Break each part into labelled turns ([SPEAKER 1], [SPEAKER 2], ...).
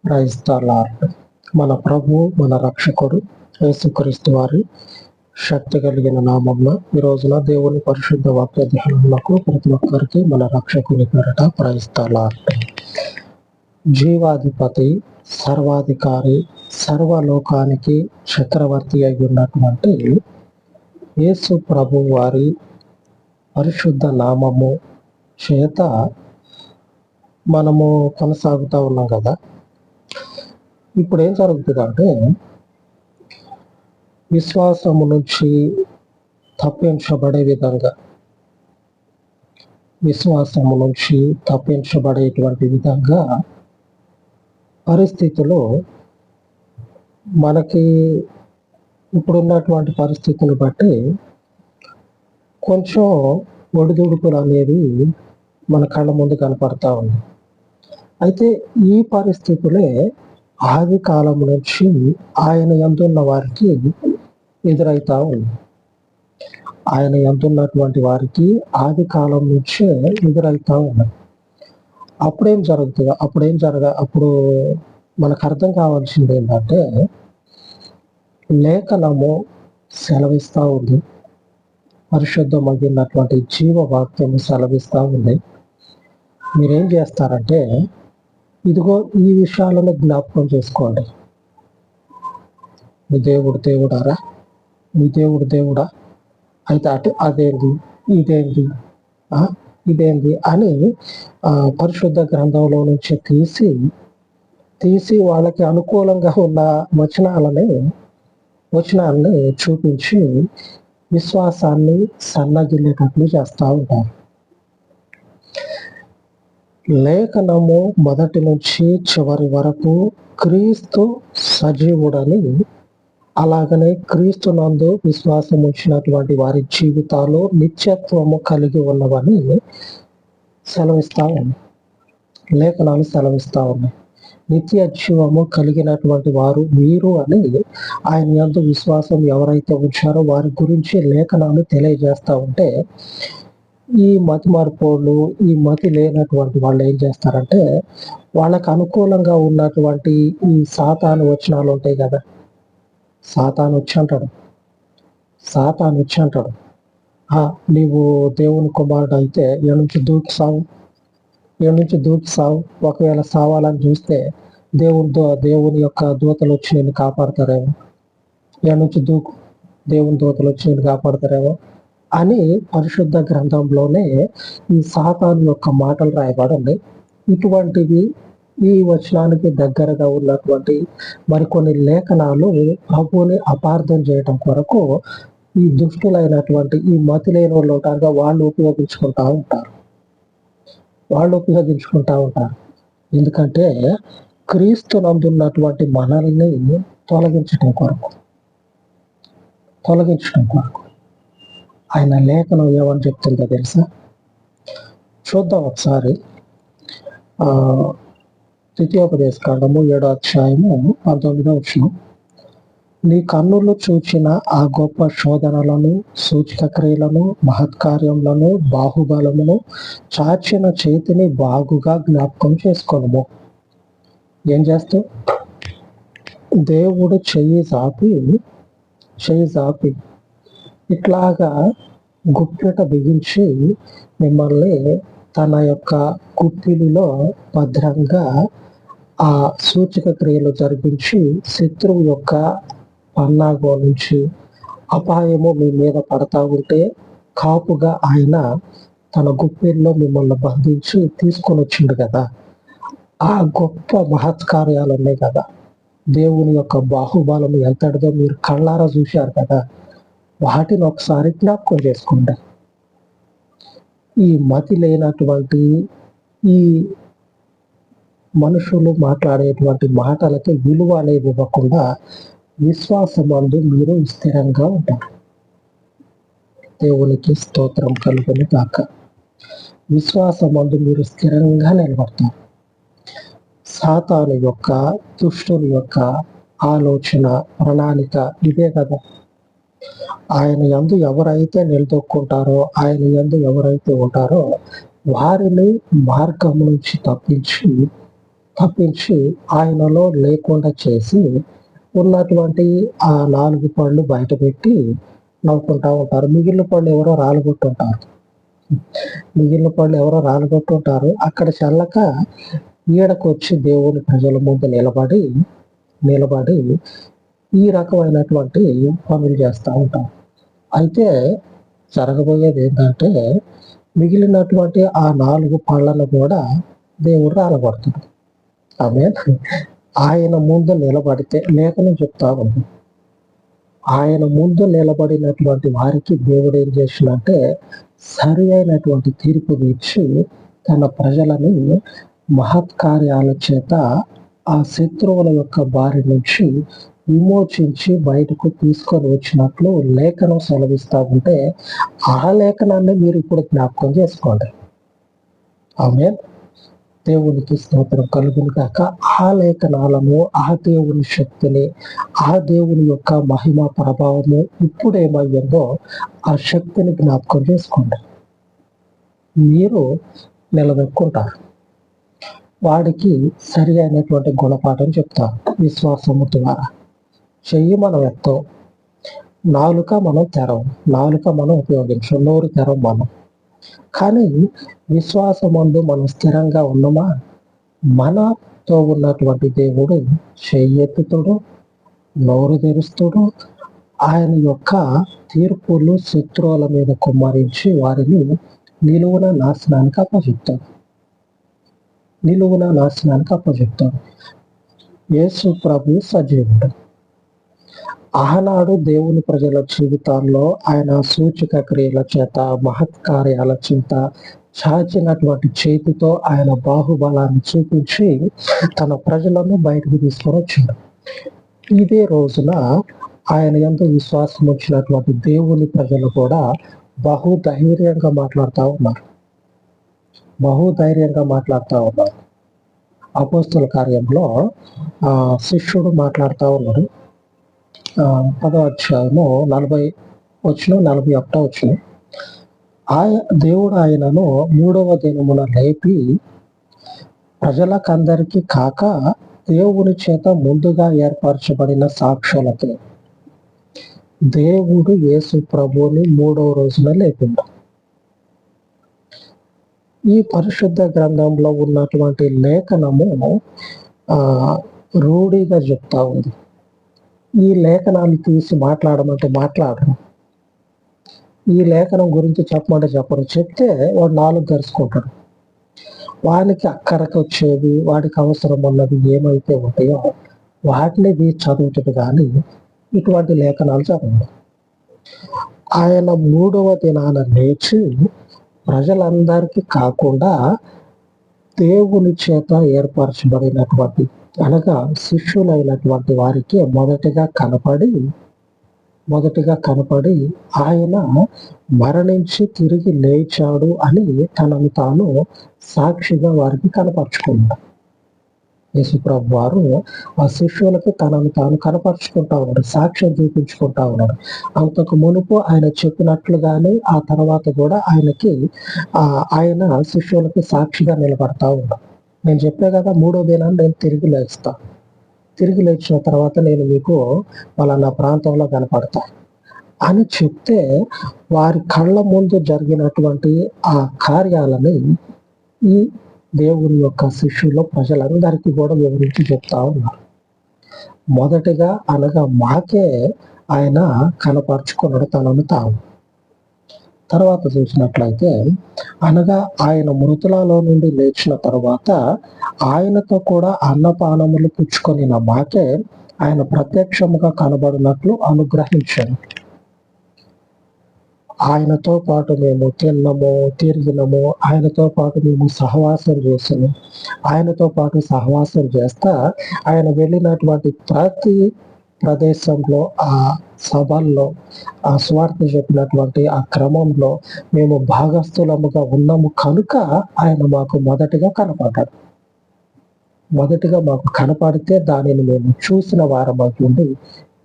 [SPEAKER 1] Praise the lord. మన ప్రభు మన రక్షకుడు యేసుక్రీస్తు వారి శక్తి కలిగిన నామంలో ఈ రోజున దేవుని పరిశుద్ధ వాక్య ధ్యానములకు ప్రతి ఒక్కరికి మన రక్షకుని పేరట ప్రైజ్ ద లార్డ్. జీవాధిపతి, సర్వాధికారి, సర్వలోకానికి చక్రవర్తి అయి ఉన్నటువంటి యేసు ప్రభు వారి పరిశుద్ధ నామము చేత మనము కొనసాగుతూ ఉన్నాం కదా. ఇప్పుడు ఏం జరుగుతుందంటే, విశ్వాసము నుంచి తప్పించబడే విధంగా, విశ్వాసము నుంచి తప్పించబడేటువంటి విధంగా పరిస్థితులు మనకి ఇప్పుడున్నటువంటి పరిస్థితులు బట్టి కొంచెం ఒడిదుడుకులు అనేవి మన కళ్ళ ముందు కనపడతా ఉంది. అయితే ఈ పరిస్థితులే ఆది కాలం నుంచి ఆయన యందున్న వారికి ఎదురైతా ఉంది. ఆయన యందున్నటువంటి వారికి ఆది కాలం నుంచే ఎదురైతా ఉన్నాయి. అప్పుడు మనకు అర్థం కావాల్సింది ఏంటంటే, లేఖనము సెలవిస్తూ ఉంది, పరిశుద్ధమైనటువంటి జీవవాక్యము సెలవిస్తూ ఉంది. మీరేం చేస్తారంటే, ఇదిగో ఈ విషయాలను జ్ఞాపకం చేసుకోండి. మీ దేవుడు దేవుడారా, మీ దేవుడు దేవుడా, అయితే అదేంటి ఇదేంటి అని పరిశుద్ధ గ్రంథంలో నుంచి తీసి వాళ్ళకి అనుకూలంగా ఉన్న వచనాలని చూపించి విశ్వాసాన్ని సన్నగిల్లేటట్లు చేస్తూ ఉంటారు. లేఖనము మొదటి నుంచి చివరి వరకు క్రీస్తు సజీవుడని, అలాగనే క్రీస్తు నందు విశ్వాసం ఉంచినటువంటి వారి జీవితాలు నిత్యత్వము కలిగి ఉన్నవని సెలవిస్తా ఉన్నాయి. లేఖనాలు సెలవిస్తా ఉన్నాయి. నిత్య జీవము కలిగినటువంటి వారు వీరు అని ఆయన యందు విశ్వాసం ఎవరైతే ఉంచారో వారి గురించి లేఖనాలు తెలియజేస్తూ ఉంటే, ఈ మతి మార్పోళ్ళు, ఈ మతి లేనటువంటి వాళ్ళు ఏం చేస్తారంటే, వాళ్ళకు అనుకూలంగా ఉన్నటువంటి ఈ సాతాను వచనాలు ఉంటాయి కదా. సాతాను వచ్చి అంటాడు, నీవు దేవుని కుమారుడు అయితే ఏ నుంచి దూకి సావు. ఒకవేళ సావాలని చూస్తే దేవుని యొక్క దూతలు వచ్చి నేను కాపాడతారేమో, దేవుని దూతలు వచ్చి నేను కాపాడతారేమో అని పరిశుద్ధ గ్రంథంలోనే ఈ సాతాను యొక్క మాటలు రాయబడండి. ఇటువంటివి ఈ వచనానికి దగ్గరగా ఉన్నటువంటి మరికొన్ని లేఖనాలు ప్రభువుని అపార్థం చేయడం కొరకు ఈ దుష్టులైనటువంటి ఈ మతి లేని వాళ్ళు ఉపయోగించుకుంటా ఉంటారు. ఎందుకంటే క్రీస్తు నందున్నటువంటి మనల్ని తొలగించడం కొరకు ఆయన లేఖనం ఏమని చెప్తుందో తెలుసా? చూద్దాం ఒకసారి. ద్వితీయోపదేశ కాండము 7వ అధ్యాయము 19వ వచనం. నీ కన్నులు చూచిన ఆ గొప్ప శోధనలను, సూచక క్రియలను, మహత్కార్యములను, బాహుబలమును, చాచిన చేతిని బాగుగా జ్ఞాపకం చేసుకోను. ఏం చేస్తావు? దేవుడు చెయ్యి చాపి ఇట్లాగా గుప్పెట బిగించి మిమ్మల్ని తన యొక్క గుప్పిలిలో భద్రంగా ఆ సూచక క్రియలు జరిపించి శత్రువు యొక్క పన్నాగో నుంచి అపాయము మీ మీద పడతా ఉంటే కాపుగా ఆయన తన గుప్పిల్లో మిమ్మల్ని బంధించి తీసుకొని వచ్చిండు కదా. ఆ గొప్ప మహత్కార్యాలు ఉన్నాయి కదా, దేవుని యొక్క బాహుబలం ఎంతటిదో మీరు కళ్ళారా చూశారు కదా. వాటిని ఒకసారి జ్ఞాపకం చేసుకోండి. ఈ మతి లేనటువంటి ఈ మనుషులు మాట్లాడేటువంటి మాటలకి విలువ అనేది ఇవ్వకుండా విశ్వాసమందు మీరు స్థిరంగా ఉంటారు. దేవునికి స్తోత్రం కలుగును గాక. విశ్వాసమందు మీరు స్థిరంగా నిలబడతారు. సాతాను యొక్క, దుష్టుని యొక్క ఆలోచన, ప్రణాళిక ఇదే కదా. ఆయన యందు ఎవరైతే నిలదొక్కుంటారో, ఆయన యందు ఎవరైతే ఉంటారో వారిని మార్గం నుంచి తప్పించి తప్పించి ఆయనలో లేకుండా చేసి ఉన్నటువంటి ఆ 4 పళ్ళు బయట పెట్టి నవ్వుకుంటా ఉంటారు. మిగిలిన పళ్ళు ఎవరో రాలగొట్టుంటారు. అక్కడ చల్లక ఈడకొచ్చి దేవుని ప్రజల ముందు నిలబడి ఈ రకమైనటువంటి పనులు చేస్తూ ఉంటారు. అయితే జరగబోయేది ఏంటంటే మిగిలినటువంటి ఆ 4 పళ్ళను కూడా దేవుడు రాలగొడతాడు. ఆయన ముందు నిలబడితే లేఖనం చెప్తా ఉంది. ఆయన ముందు నిలబడినటువంటి వారికి దేవుడు ఏం చేసినంటే సరి అయినటువంటి తీర్పు ఇచ్చి తన ప్రజలని మహత్కార్యాల చేత ఆ శత్రువుల యొక్క బారి నుంచి విమోచించి బయటకు తీసుకొని వచ్చినట్లు లేఖనం సెలవిస్తా ఉంటే ఆ లేఖనాన్ని మీరు ఇప్పుడు జ్ఞాపకం చేసుకోండి. ఆమేన్. దేవునికి స్తోత్రం కలుగును గాక. ఆ లేఖనాలను, ఆ దేవుని శక్తిని, ఆ దేవుని యొక్క మహిమ ప్రభావము ఇప్పుడు ఏమయ్యిందో ఆ శక్తిని జ్ఞాపకం చేసుకోండి. మీరు నిలదొక్కుంటారు. వాడికి సరి అయినటువంటి గుణపాఠం చెప్తారు. విశ్వాసము ద్వారా చెయ్యి మనం ఎత్తం, నాలుక మనం తెరం, నాలుక మనం ఉపయోగించం, నోరు తెరం మనం. కానీ విశ్వాసమందు మనం స్థిరంగా ఉన్నామా? మనతో ఉన్నటువంటి దేవుడు చెయ్యెత్తుతుడు, నోరు తెరుస్తుడు, ఆయన యొక్క తీర్పులు శత్రువుల మీద కుమ్మరించి వారిని నిలువున నాశనానికి అప్పచెప్తాడు. యేసు ప్రభు సజీవుడు. ఆనాడు దేవుని ప్రజల జీవితాల్లో ఆయన సూచక క్రియల చేత, మహత్కార్యాల చేత, చాచినటువంటి చేతితో ఆయన బాహుబలాన్ని చూపించి తన ప్రజలను బయటకు తీసుకొని వచ్చిండు. ఇదే రోజున ఆయన యందు విశ్వాసం వచ్చినటువంటి దేవుని ప్రజలు కూడా బహుధైర్యంగా మాట్లాడుతూ ఉన్నారు. అపోస్తల కార్యంలో శిష్యుడు మాట్లాడుతూ ఉన్నాడు. 10వ అధ్యాయము 40-41. దేవుడు ఆయనను 3వ దినమున లేపి ప్రజలకందరికీ కాక దేవుని చేత ముందుగా ఏర్పరచబడిన సాక్షులకి దేవుడు యేసు ప్రభువుని 3వ రోజున లేపిండు. ఈ పరిశుద్ధ గ్రంథంలో ఉన్నటువంటి లేఖనము రూఢిగా చెప్తా ఉంది. ఈ లేఖనాలు తీసి మాట్లాడమంటే మాట్లాడరు. ఈ లేఖనం గురించి చెప్పమంటే చెప్పరు. చెప్తే వాడు 4 గరుచుకుంటాడు. వానికి అక్కడికి వచ్చేది, వాడికి అవసరం ఉన్నది ఏమైతే ఉంటాయో వాటిని చదువుతుంది. కానీ ఇటువంటి లేఖనాలు చదవడు. ఆయన 3వ దినాన లేచి ప్రజలందరికీ కాకుండా దేవుని చేత ఏర్పరచబడినటువంటి అనగా శిష్యులైనటువంటి వారికి మొదటిగా కనపడి ఆయన మరణించి తిరిగి లేచాడు అని తనను తాను సాక్షిగా వారికి కనపరుచుకున్నాడు. యేసుప్రభు వారు ఆ శిష్యులకి తనను తాను కనపరుచుకుంటా ఉన్నాడు, సాక్ష్యం చూపించుకుంటా ఉన్నాడు. అంతకు మునుపు ఆయన చెప్పినట్లుగానే ఆ తర్వాత కూడా ఆయన శిష్యులకి సాక్షిగా నిలబడతా ఉన్నాడు. నేను చెప్పే కదా 3వ దినాన్ని నేను తిరిగి లేచిన తర్వాత నేను మీకు నా ప్రాంతంలో కనపడతా అని చెప్తే వారి కళ్ళ ముందు జరిగినటువంటి ఆ కార్యాలని ఈ దేవుని యొక్క శిష్యులు ప్రజలందరికీ కూడా వివరించి చెప్తా ఉన్నారు. మొదటిగా అనగా మాకే ఆయన కనపరుచుకున్నాడు తనను తాను. తర్వాత చూసినట్లయితే అనగా ఆయన మృతులలో నుండి లేచిన తర్వాత ఆయనతో కూడా అన్నపానములు పుచ్చుకొనిన మాకే ఆయన ప్రత్యక్షముగా కనబడినట్లు అనుగ్రహించాడు. ఆయనతో పాటు మేము తిన్నము, తిరిగినము, ఆయనతో పాటు మేము సహవాసం చేసాము. ఆయనతో పాటు సహవాసం చేస్తా ఆయన వెళ్ళినటువంటి ప్రతి ప్రదేశంలో, ఆ సభల్లో, ఆ స్వార్థ చెప్పినటువంటి ఆ క్రమంలో మేము భాగస్థులముగా ఉన్నాము కనుక ఆయన మాకు మొదటిగా కనపడితే దానిని మేము చూసిన వారమై ఉండి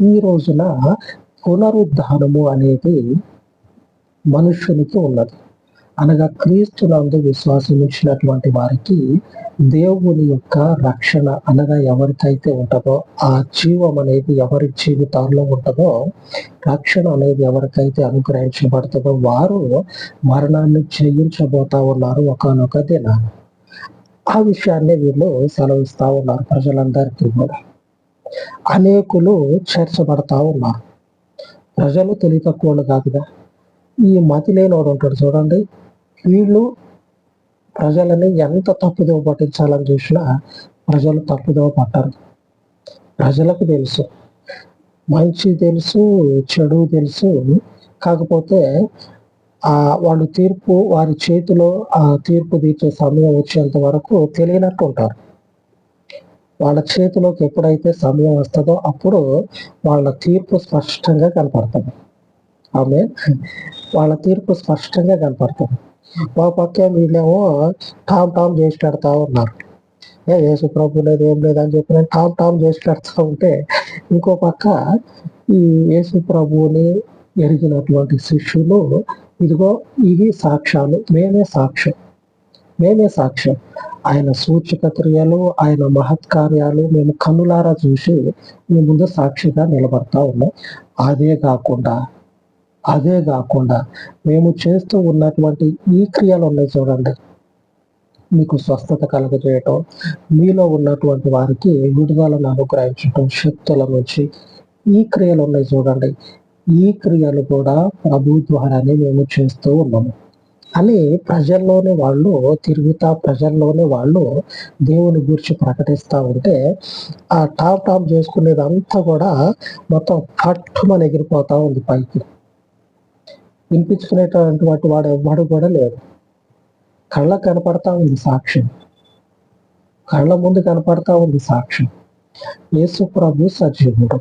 [SPEAKER 1] ఈ రోజున పునరుద్ధానము అనేది మనుష్యునికి ఉన్నది. అనగా క్రీస్తునందు విశ్వాసం ఉంచినటువంటి వారికి దేవుని యొక్క రక్షణ అనగా ఎవరికైతే ఉంటుందో, ఆ జీవం అనేది ఎవరి జీవితాల్లో ఉంటుందో, రక్షణ అనేది ఎవరికైతే అనుగ్రహించబడుతుందో వారు మరణాన్ని జయించబోతా ఉన్నారు ఒకానొక దినాన. ఆ విషయాన్ని వీళ్ళు సెలవిస్తా ఉన్నారు ప్రజలందరికీ కూడా. అనేకులు చేర్చబడతా ఉన్నారు. ప్రజలు తెలివి తక్కువోళ్ళు కాదుగా. ఈ మతి లేనివాడు ఉంటాడు చూడండి, వీళ్ళు ప్రజలని ఎంత తప్పుదోవ పట్టించాలని చూసినా ప్రజలు తప్పుదోవ పట్టరు. ప్రజలకు తెలుసు, మంచి తెలుసు, చెడు తెలుసు. కాకపోతే వాళ్ళు వారి చేతిలో ఆ తీర్పు తీర్చే సమయం వచ్చేంత వరకు తెలియనట్టు ఉంటారు. వాళ్ళ చేతిలోకి ఎప్పుడైతే సమయం వస్తుందో అప్పుడు వాళ్ళ తీర్పు స్పష్టంగా కనపడుతుంది. వాళ్ళ తీర్పు స్పష్టంగా కనపడుతుంది. ఒక పక్క వీళ్ళేమో టామ్ చేసి పెడతా ఉన్నారు. యేసు ప్రభు లేదు ఏం లేదని చెప్పి నేను టామ్ చేసి పెడతా ఉంటే, ఇంకో పక్క ఈ యేసు ప్రభువుని ఎరిగినటువంటి శిష్యులు ఇదిగో ఇవి సాక్ష్యాలు, మేమే సాక్ష్యం. ఆయన సూచక క్రియలు, ఆయన మహత్కార్యాలు మేము కన్నులారా చూసి మీ ముందు సాక్షిగా నిలబడతా ఉన్నాం. అదే కాకుండా మేము చేస్తూ ఉన్నటువంటి ఈ క్రియలు ఉన్నాయి చూడండి, మీకు స్వస్థత కలుగజేయటం, మీలో ఉన్నటువంటి వారికి విడుదలను అనుగ్రహించటం, శక్తుల నుంచి ఈ క్రియలు ఉన్నాయి చూడండి, ఈ క్రియలు కూడా ప్రభు ద్వారానే మేము చేస్తూ ఉన్నాము అని ప్రజల్లోనే వాళ్ళు దేవుని గురించి ప్రకటిస్తూ ఉంటే, ఆ టాప్ చేసుకునేదంతా కూడా మొత్తం పట్టుమని ఎగిరిపోతా ఉంది పైకి. వినిపించుకునేటటువంటి వాడు ఎవ్వడు కూడా లేడు. కళ్ళకు కనపడతా ఉంది సాక్ష్యం, కళ్ళ ముందు కనపడతా ఉంది సాక్ష్యం. యేసు ప్రభు సజీవుడు.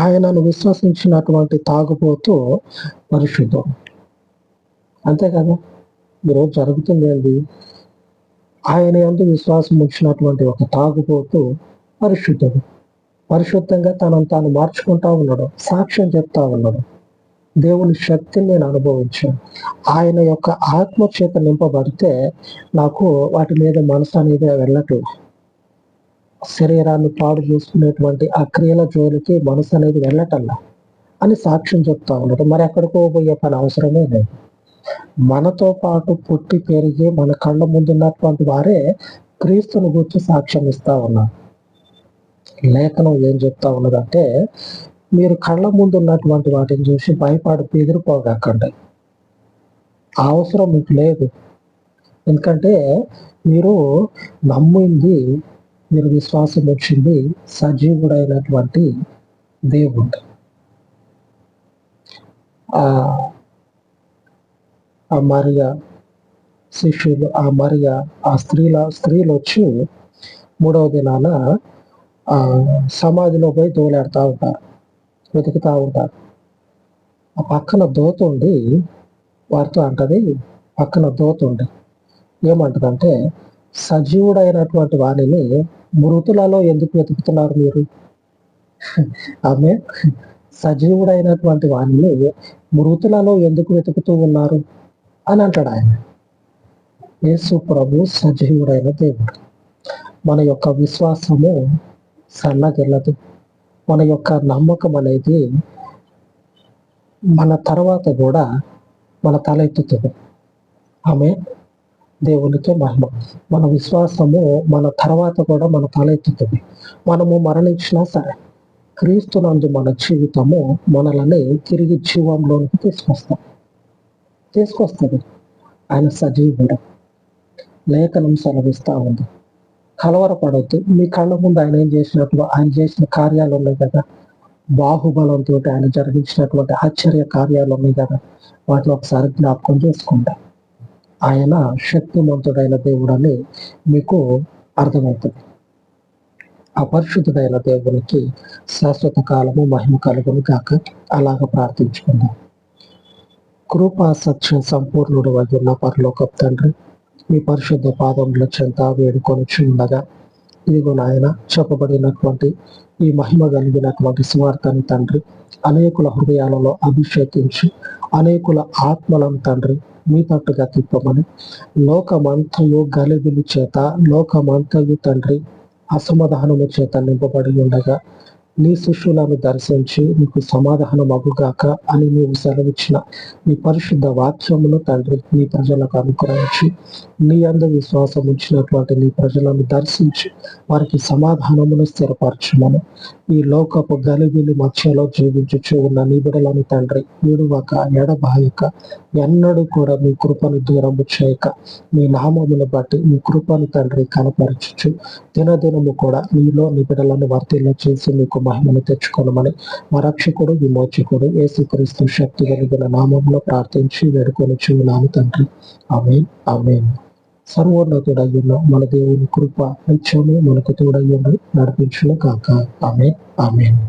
[SPEAKER 1] ఆయనను విశ్వసించినటువంటి తాగుబోతూ పరిశుద్ధం. అంతే కదా. ఈరోజు జరుగుతుంది ఏంది? ఆయన యందు విశ్వాసం ఉంచినటువంటి ఒక తాగుబోతూ పరిశుద్ధుడు. పరిశుద్ధంగా తనను తాను మార్చుకుంటా ఉన్నాడు, సాక్ష్యం చెప్తా ఉన్నాడు. దేవుని శక్తిని నేను అనుభవించాను. ఆయన యొక్క ఆత్మ చేత నింపబడితే నాకు వాటి మీద మనసు అనేది వెళ్ళట్లేదు. శరీరాన్ని పాడు చేసుకునేటువంటి ఆ క్రియల జోలికి మనసు అనేది వెళ్ళటల్లా అని సాక్ష్యం చెప్తా ఉన్నాడు. మరి ఎక్కడికో పోయే పని అవసరమే లేదు. మనతో పాటు పుట్టి పెరిగి మన కళ్ళ ముందున్నటువంటి వారే క్రీస్తుని గురించి సాక్ష్యం ఇస్తా ఉన్నారు. లేఖనం ఏం చెప్తా ఉన్నదంటే, మీరు కళ్ళ ముందు ఉన్నటువంటి వాటిని చూసి భయపడి బెదిరిపోగాకండి. అవసరం మీకు లేదు. ఎందుకంటే మీరు నమ్మింది, మీరు విశ్వాసం వచ్చింది సజీవుడైనటువంటి దేవుడు. ఆ మరియా శిష్యులు, స్త్రీలు వచ్చి 3వ దినాన సమాధిలో పోయి దోలాడుతూ ఉంటారు, వెతుకుతూ ఉంటారు. ఆ పక్కన దోతుండి వారితో అంటది, ఏమంటదంటే, సజీవుడైనటువంటి వాణిని మృతులలో ఎందుకు వెతుకుతున్నారు మీరు? సజీవుడైనటువంటి వాణిని మృతులలో ఎందుకు వెతుకుతూ ఉన్నారు అని అంటాడు ఆయన. యేసు ప్రభు సజీవుడైన దేవుడు. మన యొక్క విశ్వాసము సన్నగిల్లదు. మన యొక్క నమ్మకం అనేది మన తర్వాత కూడా మన తల ఎత్తుతుంది. దేవునికి మహిమ. మన విశ్వాసము మన తర్వాత కూడా మన తల ఎత్తుతుంది. మనము మరణించినా సరే క్రీస్తునందు మన జీవితము మనల్ని తిరిగి జీవంలోనికి తీసుకొస్తుంది. ఆయన సజీవుడు. లేఖనం సెలవిస్తా ఉంది, కలవరపడవద్దు. మీ కళ్ళ ముందు ఆయన ఆయన చేసిన కార్యాలు ఉన్నాయి కదా, బాహుబలంతో ఆయన జరిగించినటువంటి ఆశ్చర్య కార్యాలు ఉన్నాయి కదా, వాటిని ఒకసారి జ్ఞాపకం చేసుకుంటా. ఆయన శక్తిమంతుడైన దేవుడని మీకు అర్థమవుతుంది. అపరిశుద్ధుడైన దేవునికి శాశ్వత కాలము మహిమ కలుగును కాక. అలాగ ప్రార్థించుకుందాం. కృపా సత్య సంపూర్ణుడు ఉన్న పరలోకపు తండ్రి, మీ పరిశుద్ధ పాదముల చెంత వేడుకొని ఉండగా, ఇదిగో నాయన చెప్పబడినటువంటి ఈ మహిమ కలిగినటువంటి సువార్తని తండ్రి అనేకుల హృదయాలలో అభిషేకించి అనేకుల ఆత్మలను తండ్రి మీ తట్టుగా తిప్పమని, లోకమంతయు గలిబిలి చేత, లోకమంతయు తండ్రి అసమాధానము చేత నింపబడి ఉండగా నీ శిష్యులను దర్శించి నీకు సమాధానం అగుగాక అని నీవు సెలవిచ్చిన నీ పరిశుద్ధ వాక్యమును తండ్రి నీ ప్రజలకు అనుగ్రహించి, నీ యందు విశ్వాసం ఉంచినటువంటి నీ ప్రజలను దర్శించి వారికి సమాధానమును స్థిరపరచమని, ఈ లోకపు గలిబిలి మధ్యలో జీవించుచు ఉన్న నీ బిడ్డలను తండ్రి విడువక ఎడబాయక ఎన్నడూ కూడా మీ కృపను దూరము చేయక మీ నామమును బట్టి మీ కృపను తండ్రి కనపరచుచు దినదినము కూడా నీలో నీ బిడ్డలను వర్తిల్ల చేసి మీకు మహిమను తెచ్చుకోనమని మా రక్షకుడు విమోచకుడు యేసుక్రీస్తు శక్తి కలిగిన నామంలో ప్రార్థించి వేడుకొని చూన్నాను తండ్రి. ఆమేన్, ఆమేన్. సర్వోన్నతుడయ్యున్న మన దేవుని కృప నిత్యము మనకు తోడయ్యుండి నడిపించును కాక. ఆమేన్, ఆమేన్.